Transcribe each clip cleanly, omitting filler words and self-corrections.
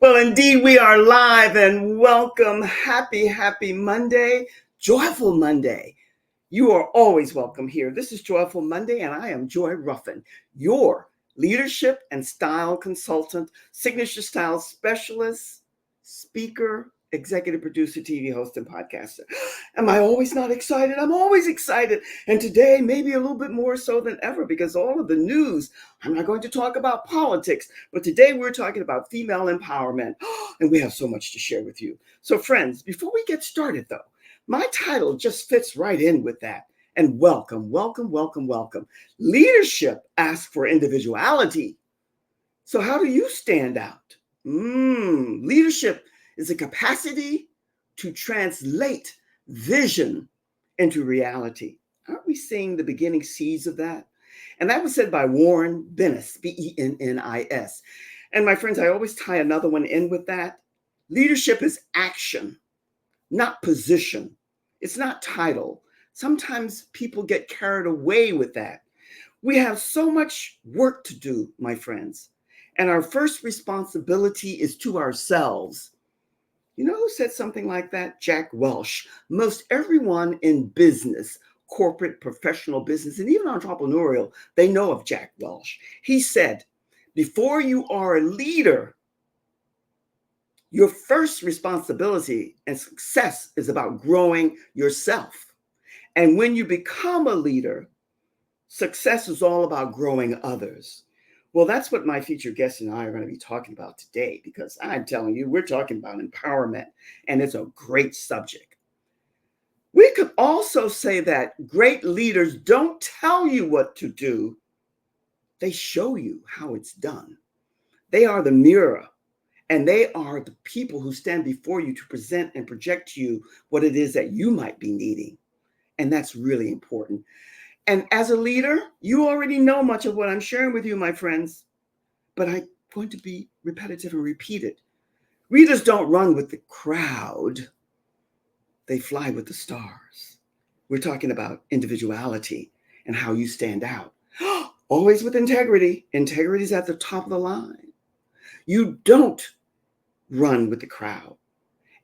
Well, indeed, we are live and welcome. Happy Monday, joyful Monday. You are always welcome here. This is Joyful Monday, and I am Joy Ruffin, your leadership and style consultant, signature style specialist, speaker, executive producer, TV host, and podcaster. Am I always not excited? I'm always excited. And today, maybe a little bit more so than ever, because all of the news, I'm not going to talk about politics, but today we're talking about female empowerment. And we have so much to share with you. So, friends, before we get started, though, my title just fits right in with that. And welcome. Leadership asks for individuality. So how do you stand out? Leadership is a capacity to translate vision into reality. Aren't we seeing the beginning seeds of that? And that was said by Warren Bennis, Bennis. And my friends, I always tie another one in with that. Leadership is action, not position. It's not title. Sometimes people get carried away with that. We have so much work to do, my friends. And our first responsibility is to ourselves. You know who said something like that? Jack Welch. Most everyone in business, corporate, professional business, and even entrepreneurial, they know of Jack Welch. He said, before you are a leader, your first responsibility and success is about growing yourself. And when you become a leader, success is all about growing others. Well, that's what my featured guest and I are going to be talking about today, because I'm telling you, we're talking about empowerment, and it's a great subject. We could also say that great leaders don't tell you what to do. They show you how it's done. They are the mirror. And they are the people who stand before you to present and project to you what it is that you might be needing. And that's really important. And as a leader, you already know much of what I'm sharing with you, my friends, but I'm going to be repetitive and repeat it. Leaders don't run with the crowd. They fly with the stars. We're talking about individuality and how you stand out. Always with integrity. Integrity is at the top of the line. You don't run with the crowd,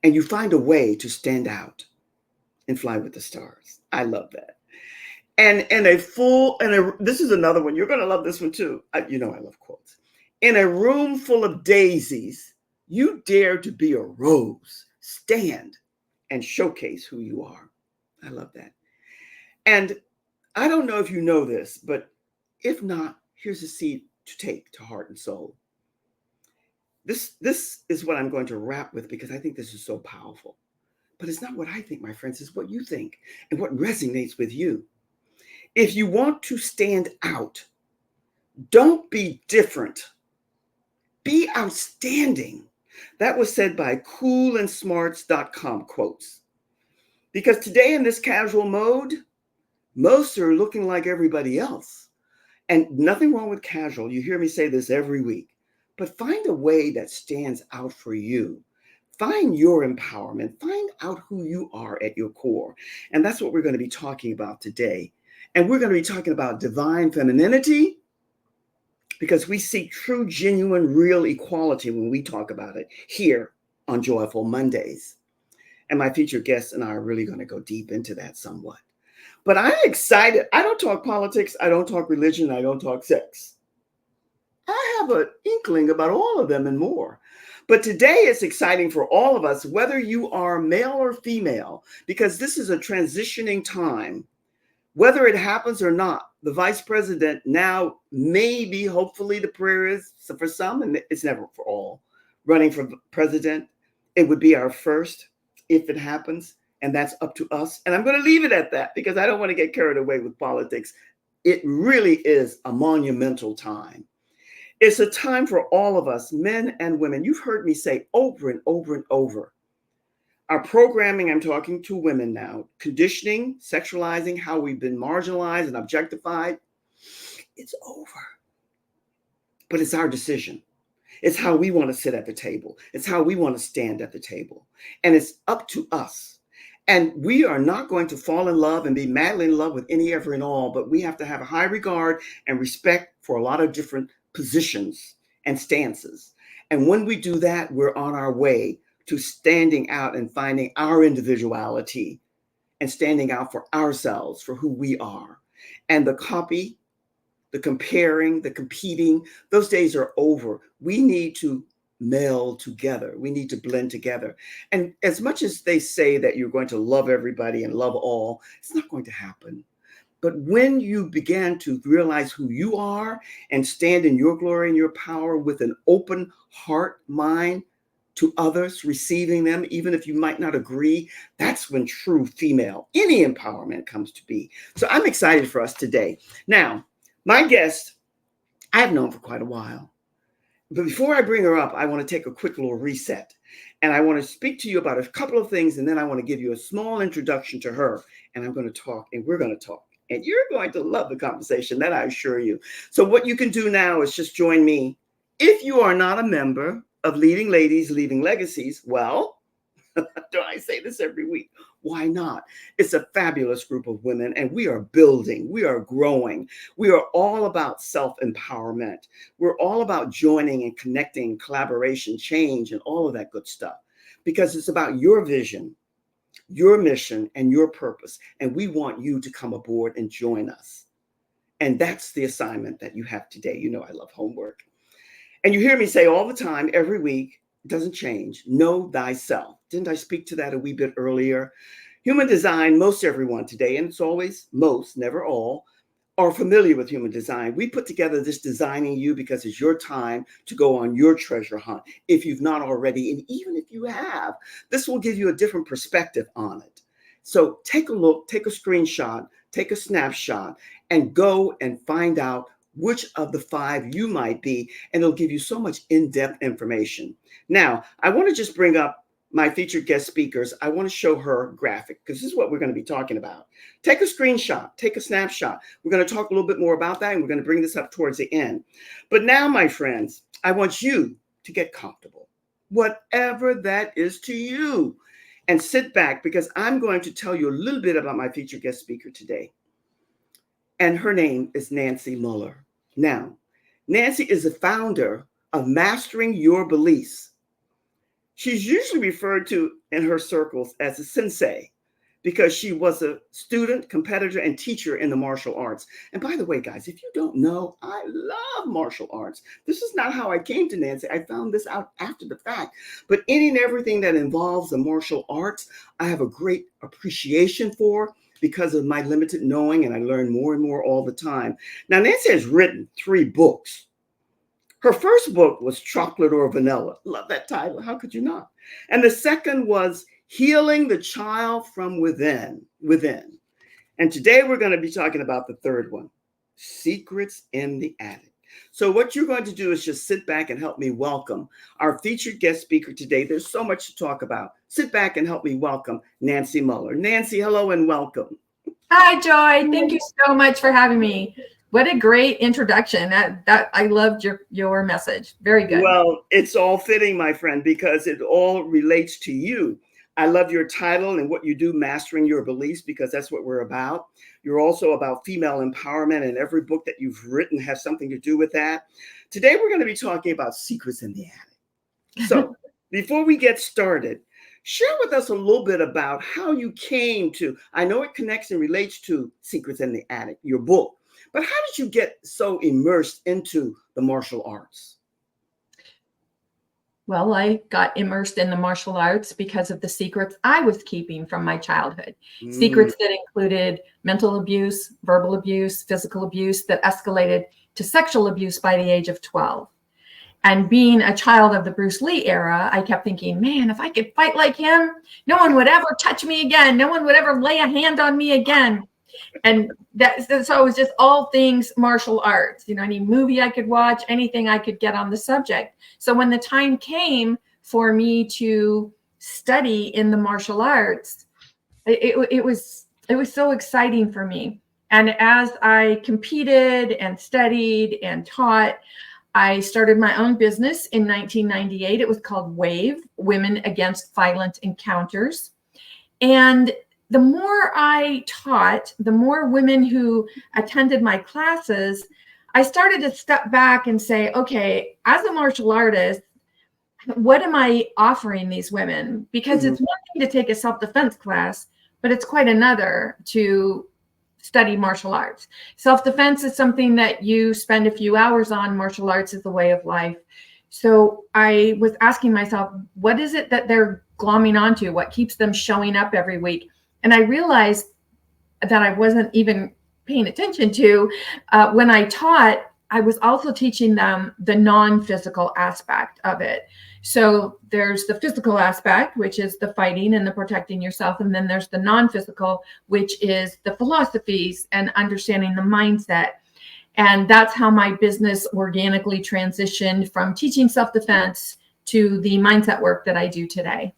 and you find a way to stand out and fly with the stars. I love that. And this is another one. You're going to love this one too. I love quotes. In a room full of daisies, you dare to be a rose. Stand and showcase who you are. I love that. And I don't know if you know this, but if not, here's a seed to take to heart and soul. This is what I'm going to wrap with, because I think this is so powerful. But it's not what I think, my friends. It's what you think and what resonates with you. If you want to stand out, don't be different. Be outstanding. That was said by coolandsmarts.com quotes. Because today in this casual mode, most are looking like everybody else. And nothing wrong with casual. You hear me say this every week. But find a way that stands out for you. Find your empowerment. Find out who you are at your core. And that's what we're going to be talking about today. And we're going to be talking about divine femininity, because we seek true, genuine, real equality when we talk about it here on Joyful Mondays. And my featured guests and I are really going to go deep into that somewhat. But I'm excited. I don't talk politics. I don't talk religion. I don't talk sex. I have an inkling about all of them and more. But today it's exciting for all of us, whether you are male or female, because this is a transitioning time. Whether it happens or not, the vice president now, maybe, hopefully the prayer is for some, and it's never for all, running for president. It would be our first if it happens, and that's up to us. And I'm going to leave it at that, because I don't want to get carried away with politics. It really is a monumental time. It's a time for all of us, men and women. You've heard me say over and over and over. Our programming, I'm talking to women now, conditioning, sexualizing, how we've been marginalized and objectified, it's over. But it's our decision. It's how we want to sit at the table. It's how we want to stand at the table. And it's up to us. And we are not going to fall in love and be madly in love with any, ever, and all, but we have to have a high regard and respect for a lot of different positions and stances. And when we do that, we're on our way to standing out and finding our individuality and standing out for ourselves, for who we are. And the copy, the comparing, the competing, those days are over. We need to meld together. We need to blend together. And as much as they say that you're going to love everybody and love all, it's not going to happen. But when you begin to realize who you are and stand in your glory and your power with an open heart, mind to others, receiving them, even if you might not agree, that's when true female, any empowerment comes to be. So I'm excited for us today. Now, my guest, I've known for quite a while. But before I bring her up, I want to take a quick little reset. And I want to speak to you about a couple of things. And then I want to give you a small introduction to her. And I'm going to talk, and we're going to talk. And you're going to love the conversation, that I assure you. So what you can do now is just join me. If you are not a member of Leading Ladies, Leaving Legacies, well, don't I say this every week? Why not? It's a fabulous group of women, and we are building, we are growing. We are all about self-empowerment. We're all about joining and connecting, collaboration, change, and all of that good stuff, because it's about your vision, your mission, and your purpose. And we want you to come aboard and join us. And that's the assignment that you have today. You know, I love homework. And you hear me say all the time, every week, it doesn't change. Know thyself. Didn't I speak to that a wee bit earlier? Human design, most everyone today, and it's always most, never all, are familiar with human design. We put together this Designing You because it's your time to go on your treasure hunt, if you've not already. And even if you have, this will give you a different perspective on it. So take a look, take a screenshot, take a snapshot, and go and find out which of the 5 you might be, and it'll give you so much in-depth information. Now, I want to just bring up my featured guest speakers. I want to show her graphic because this is what we're going to be talking about. Take a screenshot, take a snapshot. We're going to talk a little bit more about that, and we're going to bring this up towards the end. But now, my friends, I want you to get comfortable, whatever that is to you, and sit back because I'm going to tell you a little bit about my featured guest speaker today. And her name is Nancy Muller. Now, Nancy is the founder of Mastering Your Beliefs. She's usually referred to in her circles as a sensei because she was a student, competitor, and teacher in the martial arts. And by the way, guys, if you don't know, I love martial arts. This is not how I came to Nancy. I found this out after the fact. But any and everything that involves the martial arts, I have a great appreciation for because of my limited knowing, and I learn more and more all the time. Now, Nancy has written 3 books. Her first book was Chocolate or Vanilla. Love that title. How could you not? And the second was Healing the Child from Within. And today we're going to be talking about the third one, Secrets in the Attic. So what you're going to do is just sit back and help me welcome our featured guest speaker today. There's so much to talk about. Sit back and help me welcome Nancy Muller. Nancy, hello and welcome. Hi, Joy. Thank you so much for having me. What a great introduction. That I loved your message. Very good. Well, it's all fitting, my friend, because it all relates to you. I love your title and what you do, Mastering Your Beliefs, because that's what we're about. You're also about female empowerment, and every book that you've written has something to do with that. Today, we're going to be talking about secrets in the attic. So before we get started, share with us a little bit about how you came to, I know it connects and relates to Secrets in the Attic, your book, but how did you get so immersed into the martial arts? Well, I got immersed in the martial arts because of the secrets I was keeping from my childhood. Secrets that included mental abuse, verbal abuse, physical abuse that escalated to sexual abuse by the age of 12. And being a child of the Bruce Lee era, I kept thinking, man, if I could fight like him, no one would ever touch me again. No one would ever lay a hand on me again. And so it was just all things martial arts, any movie I could watch, anything I could get on the subject. So when the time came for me to study in the martial arts, it was so exciting for me. And as I competed and studied and taught, I started my own business in 1998. It was called WAVE, Women Against Violent Encounters. And the more I taught, the more women who attended my classes, I started to step back and say, okay, as a martial artist, what am I offering these women? Because Mhm. it's one thing to take a self-defense class, but it's quite another to study martial arts. Self-defense is something that you spend a few hours on. Martial arts is the way of life. So I was asking myself, what is it that they're glomming onto? What keeps them showing up every week? And I realized that I wasn't even paying attention to when I taught. I was also teaching them the non-physical aspect of it. So there's the physical aspect, which is the fighting and the protecting yourself. And then there's the non-physical, which is the philosophies and understanding the mindset. And that's how my business organically transitioned from teaching self-defense to the mindset work that I do today.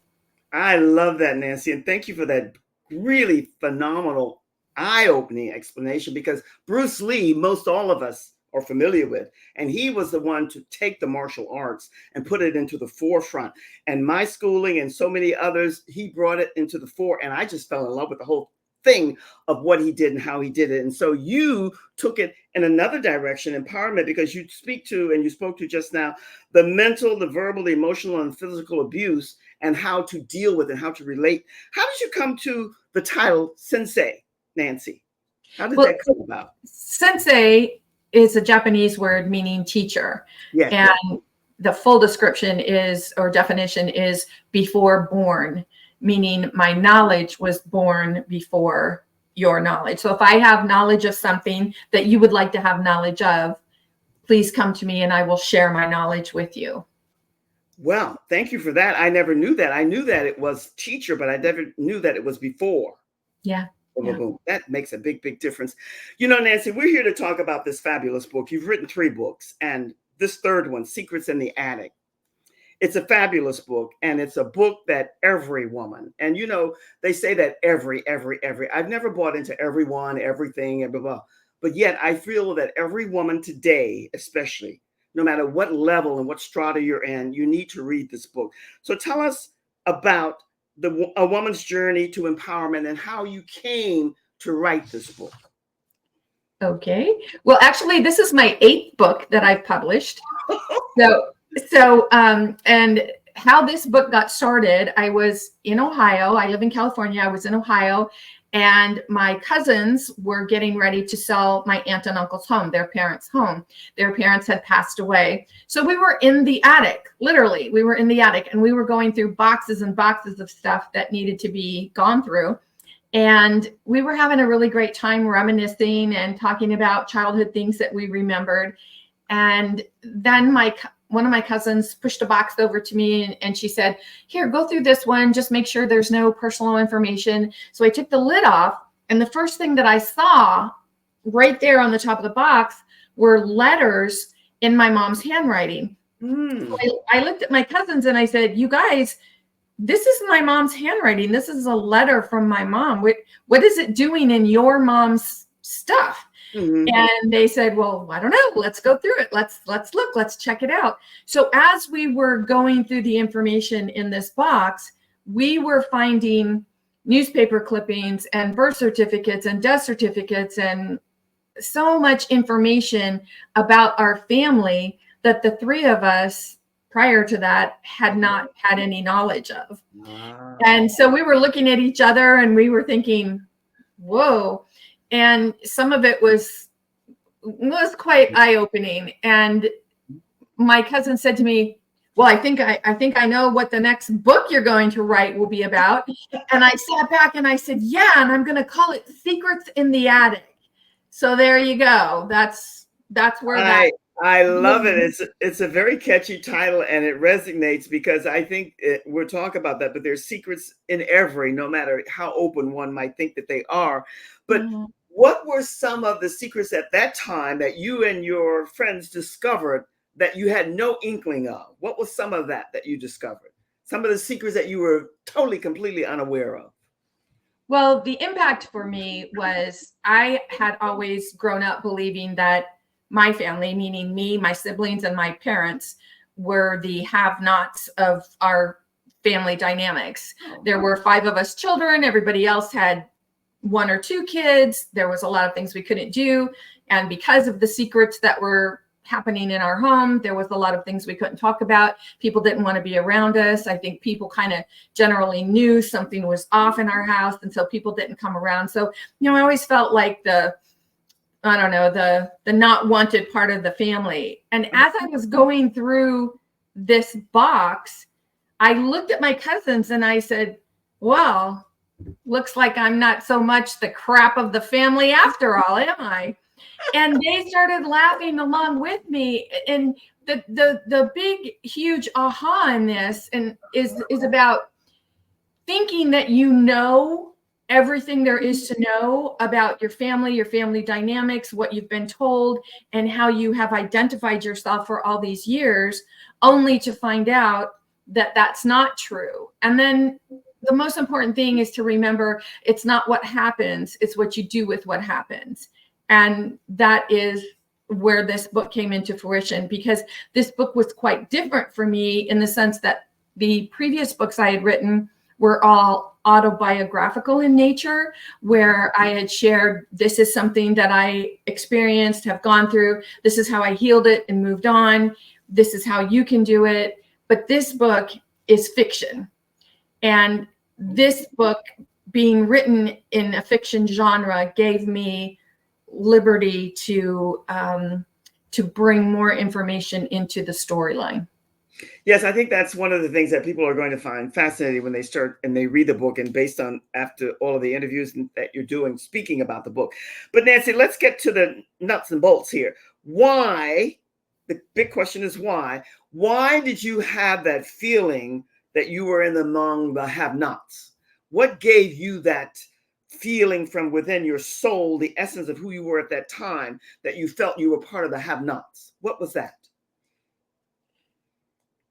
I love that, Nancy. And thank you for that really phenomenal, eye-opening explanation, because Bruce Lee, most all of us are familiar with, and he was the one to take the martial arts and put it into the forefront. And my schooling and so many others, he brought it into the fore, and I just fell in love with the whole thing of what he did and how he did it. And so you took it in another direction, empowerment, because you speak to, and you spoke to just now, the mental, the verbal, the emotional, and physical abuse, and how to deal with it, how to relate. How did you come to the title Sensei, Nancy? How did Well, that come about? Sensei is a Japanese word meaning teacher. Yeah, And yeah. the full description is, or definition is, before born, meaning my knowledge was born before your knowledge. So if I have knowledge of something that you would like to have knowledge of, please come to me and I will share my knowledge with you. Well, thank you for that. I never knew that. I knew that it was teacher, but I never knew that it was before. Yeah. Boom, boom, Yeah. boom. That makes a big, big difference. You know, Nancy, we're here to talk about this fabulous book. You've written 3 books, and this third one, Secrets in the Attic. It's a fabulous book, and it's a book that every woman, and you know, they say that every, I've never bought into everyone, everything, and blah, blah, but yet I feel that every woman today, especially, no matter what level and what strata you're in, you need to read this book. So tell us about a woman's journey to empowerment and how you came to write this book. Okay. Well, actually, this is my 8th book that I've published. And how this book got started, I was in Ohio. I live in California. I was in Ohio, and my cousins were getting ready to sell my aunt and uncle's home, their parents' home. Their parents had passed away. So we were in the attic, literally. We were in the attic, and we were going through boxes and boxes of stuff that needed to be gone through. And we were having a really great time reminiscing and talking about childhood things that we remembered. And then one of my cousins pushed a box over to me and she said, "Here, go through this one. Just make sure there's no personal information." So I took the lid off, and the first thing that I saw right there on the top of the box were letters in my mom's handwriting. So I looked at my cousins and I said, "You guys, this is my mom's handwriting. This is a letter from my mom. What is it doing in your mom's stuff?" Mm-hmm. And they said, "Well, I don't know. Let's go through it. Let's look. Let's check it out." So as we were going through the information in this box, we were finding newspaper clippings and birth certificates and death certificates and so much information about our family that the 3 of us prior to that had not had any knowledge of. Wow. And so we were looking at each other and we were thinking, whoa. And some of it was quite eye-opening. And my cousin said to me, "Well, I think I know what the next book you're going to write will be about." And I sat back and I said, "Yeah, and I'm going to call it Secrets in the Attic." So there you go. That's where I love it. It's a very catchy title, and it resonates because I think we'll talk about that. But there's secrets in every, no matter how open one might think that they are. But what were some of the secrets at that time that you and your friends discovered that you had no inkling of? What was some of that you discovered? Some of the secrets that you were totally, completely unaware of? Well, the impact for me was I had always grown up believing that my family, meaning me, my siblings, and my parents, were the have-nots of our family dynamics. There were 5 of us children. Everybody else had 1 or 2 kids. There was a lot of things we couldn't do. And because of the secrets that were happening in our home. There was a lot of things we couldn't talk about. People didn't want to be around us. I think people kind of generally knew something was off in our house, and so people didn't come around. So, I always felt like the not wanted part of the family. And as I was going through this box, I looked at my cousins and I said, well, looks like I'm not so much the crap of the family after all, am I? And they started laughing along with me. And the big, huge aha in this is about thinking that everything there is to know about your family dynamics, what you've been told, and how you have identified yourself for all these years, only to find out that that's not true. And then the most important thing is to remember it's not what happens, it's what you do with what happens. And that is where this book came into fruition, because this book was quite different for me in the sense that the previous books I had written were all autobiographical in nature, where I had shared, this is something that I experienced, have gone through, this is how I healed it and moved on, this is how you can do it. But this book is fiction. And this book, being written in a fiction genre, gave me liberty to bring more information into the storyline. Yes, I think that's one of the things that people are going to find fascinating when they start and they read the book, and based on after all of the interviews that you're doing speaking about the book. But Nancy, let's get to the nuts and bolts here. Why? The big question is why? Why did you have that feeling that you were among the have-nots? What gave you that feeling from within your soul, the essence of who you were at that time, that you felt you were part of the have-nots? What was that?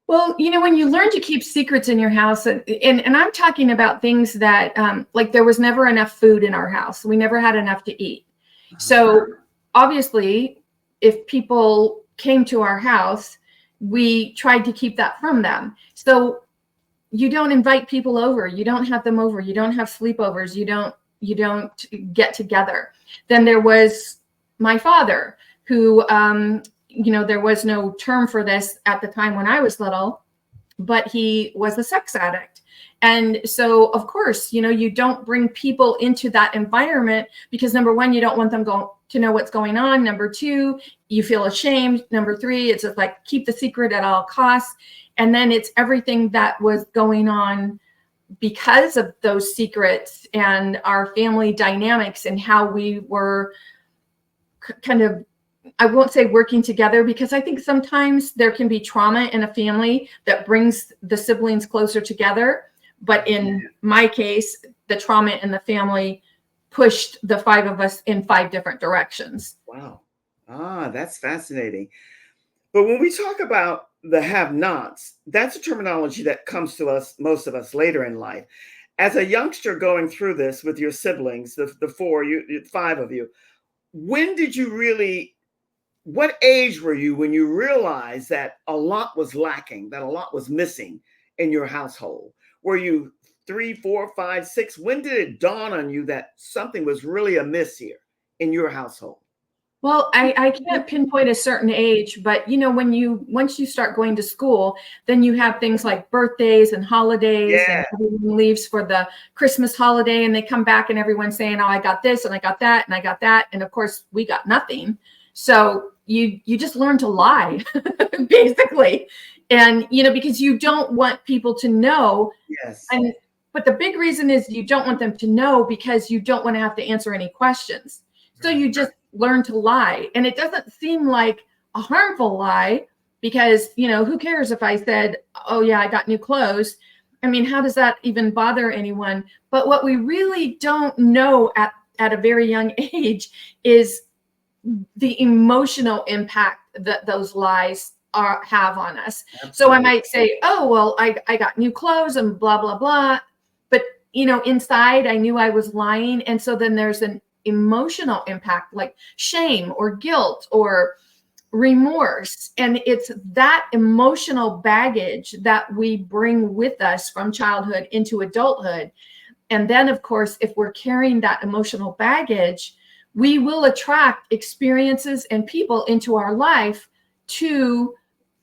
Well, when you learn to keep secrets in your house, and I'm talking about things that, like there was never enough food in our house. We never had enough to eat. So obviously, if people came to our house, we tried to keep that from them. So you don't invite people over. You don't have them over. You don't have sleepovers. You don't get together. Then there was my father, who, there was no term for this at the time when I was little, but he was a sex addict. And so, of course, you don't bring people into that environment because, number one, you don't want them to know what's going on. Number two, you feel ashamed. Number three, it's just like keep the secret at all costs. And then it's everything that was going on because of those secrets and our family dynamics and how we were kind of, I won't say working together, because I think sometimes there can be trauma in a family that brings the siblings closer together. But in my case, the trauma in the family pushed the five of us in 5 different directions. Wow. That's fascinating. But when we talk about the have-nots, that's a terminology that comes to us, most of us, later in life. As a youngster going through this with your siblings, the 5 of you, when did you really, what age were you when you realized that a lot was lacking, that a lot was missing in your household? Were you 3, 4, 5, 6? When did it dawn on you that something was really amiss here in your household? Well, I can't pinpoint a certain age, but once you start going to school, then you have things like birthdays and holidays, and everyone leaves for the Christmas holiday, and they come back and everyone's saying, oh, I got this and I got that and I got that. And of course we got nothing. So you just learn to lie, basically. And, because you don't want people to know. Yes. But the big reason is you don't want them to know because you don't want to have to answer any questions. So you just learn to lie. And it doesn't seem like a harmful lie because, who cares if I said, oh yeah, I got new clothes. I mean, how does that even bother anyone? But what we really don't know at a very young age is the emotional impact that those lies have on us. Absolutely. So I might say, oh, well, I got new clothes and blah, blah, blah. But, inside I knew I was lying. And so then there's an emotional impact like shame or guilt or remorse. And it's that emotional baggage that we bring with us from childhood into adulthood. And then, of course, if we're carrying that emotional baggage, we will attract experiences and people into our life to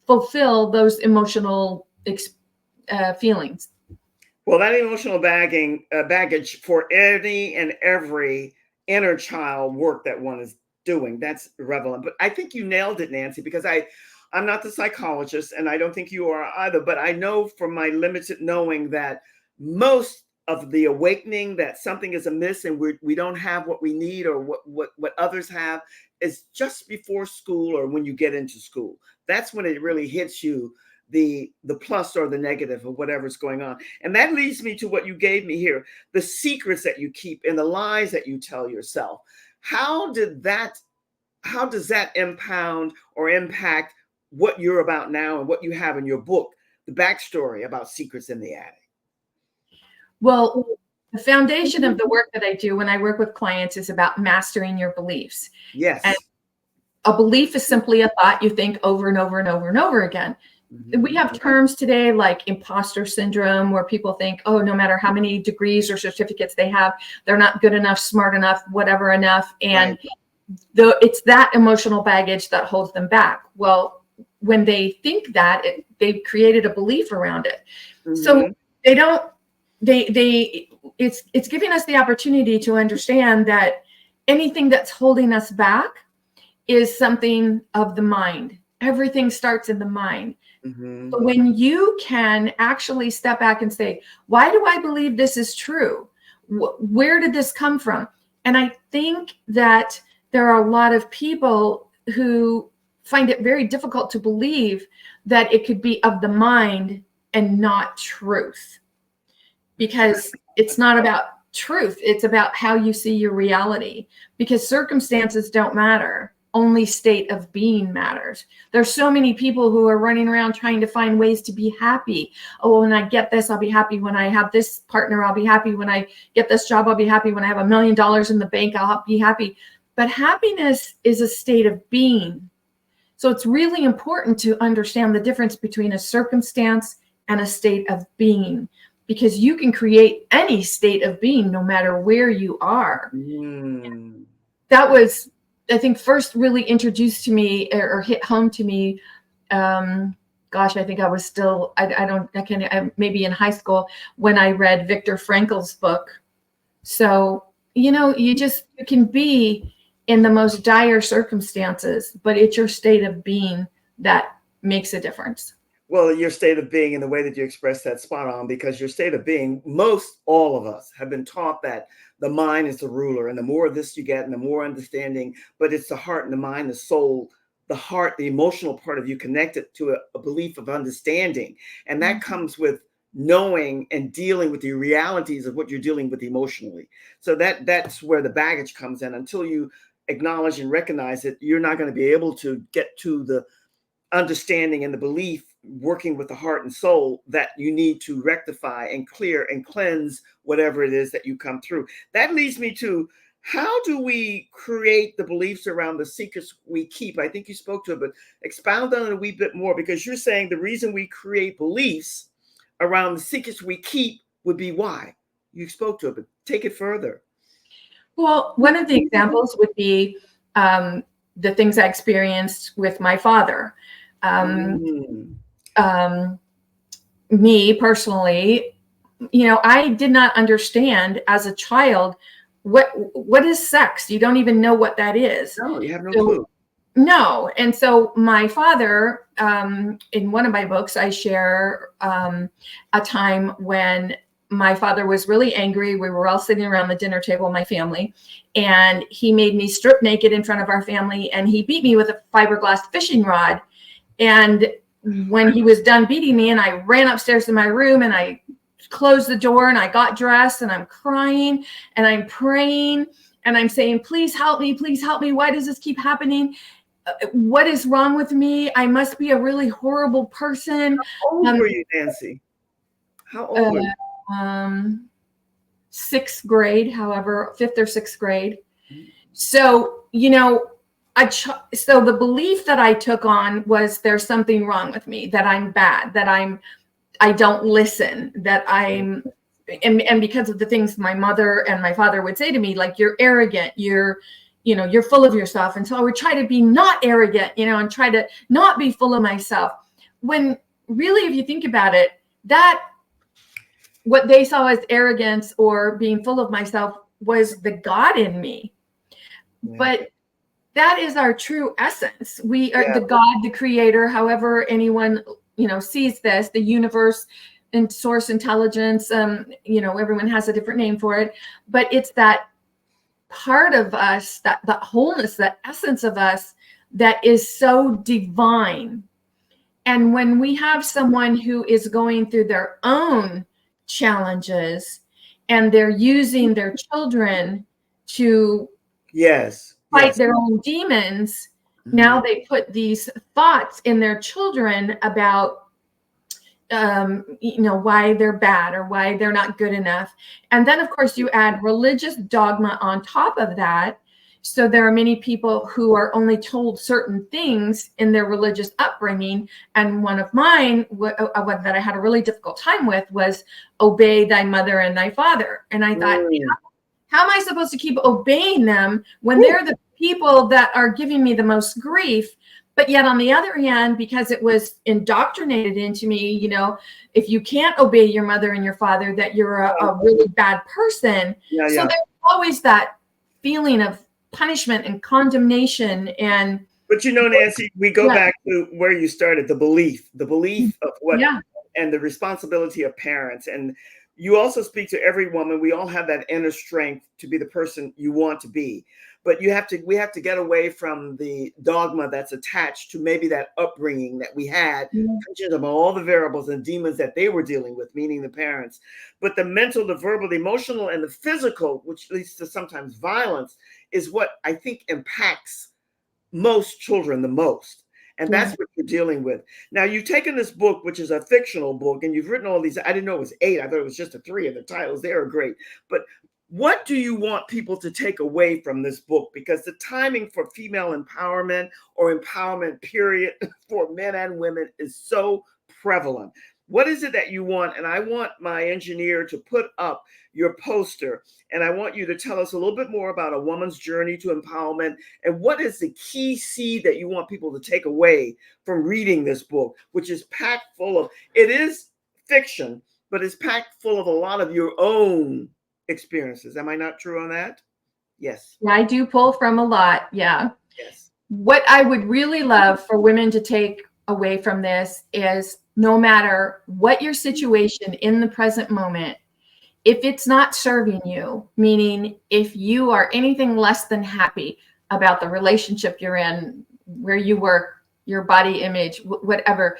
fulfill those emotional feelings. Well, that emotional baggage for any and every inner child work that one is doing, that's relevant. But I think you nailed it, Nancy, because I'm not the psychologist, and I don't think you are either, but I know from my limited knowing that most of the awakening that something is amiss and we don't have what we need or what others have is just before school or when you get into school. That's when it really hits you, the plus or the negative of whatever's going on. And that leads me to what you gave me here, the secrets that you keep and the lies that you tell yourself. How does that impound or impact what you're about now and what you have in your book, the backstory about Secrets in the Attic? Well, the foundation of the work that I do when I work with clients is about mastering your beliefs. Yes. And a belief is simply a thought you think over and over and over and over again. We have terms today like imposter syndrome, where people think, oh, no matter how many degrees or certificates they have, they're not good enough, smart enough, whatever enough. And it's that emotional baggage that holds them back. Well, when they think that, they've created a belief around it. So it's giving us the opportunity to understand that anything that's holding us back is something of the mind. Everything starts in the mind. So when you can actually step back and say, why do I believe this is true? Where did this come from? And I think that there are a lot of people who find it very difficult to believe that it could be of the mind and not truth, because it's not about truth. It's about how you see your reality, because circumstances don't matter. Only state of being matters. There's so many people who are running around trying to find ways to be happy. Oh, when I get this, I'll be happy. When I have this partner, I'll be happy. When I get this job, I'll be happy. When I have $1 million in the bank, I'll be happy. But happiness is a state of being. So it's really important to understand the difference between a circumstance and a state of being, because you can create any state of being no matter where you are. That was, I think, first really introduced to me or hit home to me. I think I was still, maybe in high school when I read Viktor Frankl's book. So, you can be in the most dire circumstances, but it's your state of being that makes a difference. Well, your state of being and the way that you express that, spot on, because your state of being, all of us have been taught that the mind is the ruler, and the more of this you get and the more understanding, but it's the heart and the mind, the soul, the heart, the emotional part of you connected to a belief of understanding. And that comes with knowing and dealing with the realities of what you're dealing with emotionally. So that's where the baggage comes in. Until you acknowledge and recognize it, you're not going to be able to get to the understanding and the belief, working with the heart and soul, that you need to rectify and clear and cleanse whatever it is that you come through. That leads me to, how do we create the beliefs around the secrets we keep? I think you spoke to it, but expound on it a wee bit more, because you're saying the reason we create beliefs around the secrets we keep would be why. You spoke to it, but take it further. Well, one of the examples would be the things I experienced with my father. Me personally, I did not understand as a child what is sex. You don't even know what that is. No, you have no clue. No. And so my father, in one of my books, I share a time when my father was really angry. We were all sitting around the dinner table, my family, and he made me strip naked in front of our family, and he beat me with a fiberglass fishing rod. And when he was done beating me, and I ran upstairs to my room and I closed the door and I got dressed, and I'm crying and I'm praying and I'm saying, please help me. Please help me. Why does this keep happening? What is wrong with me? I must be a really horrible person. How old were you, Nancy? How old were you? 6th grade, however, 5th or 6th grade. So, so the belief that I took on was there's something wrong with me, that I'm bad, that I don't listen, that and because of the things my mother and my father would say to me, like, you're arrogant, you're you're full of yourself. And so I would try to be not arrogant, and try to not be full of myself. When really, if you think about it, that what they saw as arrogance or being full of myself was the God in me. Yeah. But that is our true essence. We are Yeah. the God, the creator, however anyone, sees this, the universe and source intelligence. Everyone has a different name for it, but it's that part of us, that wholeness, that essence of us that is so divine. And when we have someone who is going through their own challenges and they're using their children to fight their own demons, now they put these thoughts in their children about why they're bad or why they're not good enough. And then of course you add religious dogma on top of that. So there are many people who are only told certain things in their religious upbringing. And one of mine that I had a really difficult time with was obey thy mother and thy father. And I thought, how am I supposed to keep obeying them when they're the people that are giving me the most grief? But yet on the other hand, because it was indoctrinated into me, if you can't obey your mother and your father, that you're a really bad person. So there's always that feeling of punishment and condemnation. But Nancy, we go back to where you started, the belief of what, and the responsibility of parents. And you also speak to every woman. We all have that inner strength to be the person you want to be. But we have to get away from the dogma that's attached to maybe that upbringing that we had, of all the variables and demons that they were dealing with, meaning the parents. But the mental, the verbal, the emotional, and the physical, which leads to sometimes violence, is what I think impacts most children the most. And that's what you're dealing with. Now, you've taken this book, which is a fictional book, and you've written all these. I didn't know it was 8. I thought it was just 3 of the titles. They are great. But what do you want people to take away from this book? Because the timing for female empowerment or empowerment period for men and women is so prevalent. What is it that you want? And I want my engineer to put up your poster, and I want you to tell us a little bit more about a woman's journey to empowerment, and what is the key seed that you want people to take away from reading this book, which is packed full of, it is fiction, but it's packed full of a lot of your own experiences. Am I not true on that? Yes. I do pull from a lot. Yeah. Yes. What I would really love for women to take away from this is, no matter what your situation in the present moment, if it's not serving you, meaning if you are anything less than happy about the relationship you're in, where you work, your body image, whatever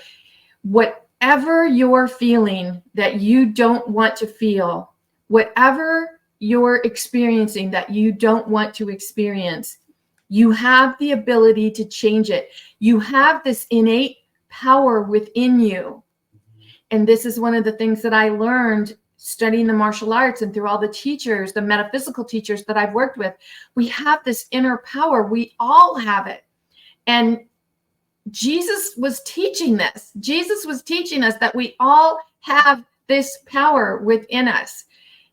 you're feeling that you don't want to feel, whatever you're experiencing that you don't want to experience, you have the ability to change it. You have this innate power within you. And this is one of the things that I learned studying the martial arts and through all the teachers, the metaphysical teachers that I've worked with. We have this inner power. We all have it. And Jesus was teaching this. Jesus was teaching us that we all have this power within us.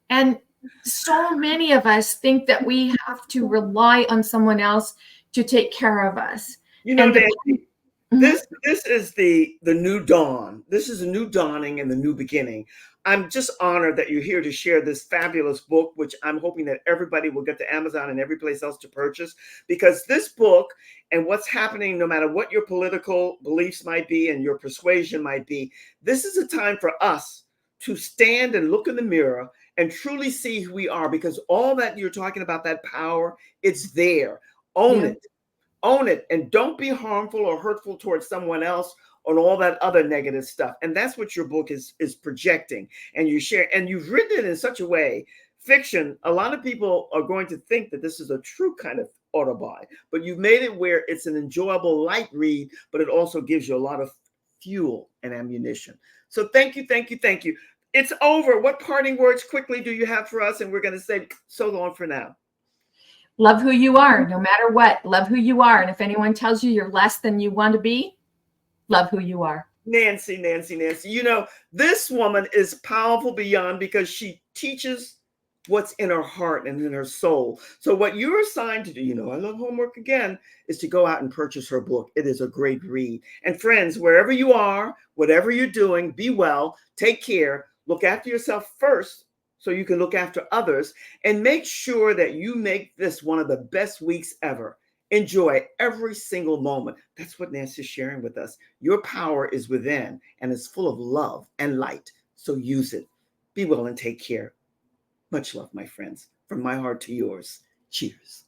And so many of us think that we have to rely on someone else to take care of us. Nancy, this is the new dawn. This is a new dawning and the new beginning. I'm just honored that you're here to share this fabulous book, which I'm hoping that everybody will get to Amazon and every place else to purchase, because this book and what's happening, no matter what your political beliefs might be and your persuasion might be, this is a time for us to stand and look in the mirror and truly see who we are, because all that you're talking about, that power, it's there. Own it, and don't be harmful or hurtful towards someone else on all that other negative stuff. And that's what your book is projecting, and you share, and you've written it in such a way, fiction. A lot of people are going to think that this is a true kind of autobi, but you've made it where it's an enjoyable light read, but it also gives you a lot of fuel and ammunition. So thank you. It's over. What parting words quickly do you have for us? And we're going to say so long for now. Love who you are, no matter what. Love who you are. And if anyone tells you you're less than you want to be, love who you are. Nancy. This woman is powerful beyond, because she teaches what's in her heart and in her soul. So what you're assigned to do, you know, I love homework again, is to go out and purchase her book. It is a great read. And friends, wherever you are, whatever you're doing, be well, take care, look after yourself first so you can look after others, and make sure that you make this one of the best weeks ever. Enjoy every single moment. That's what Nancy's sharing with us. Your power is within and is full of love and light. So use it. Be well and take care. Much love, my friends. From my heart to yours. Cheers.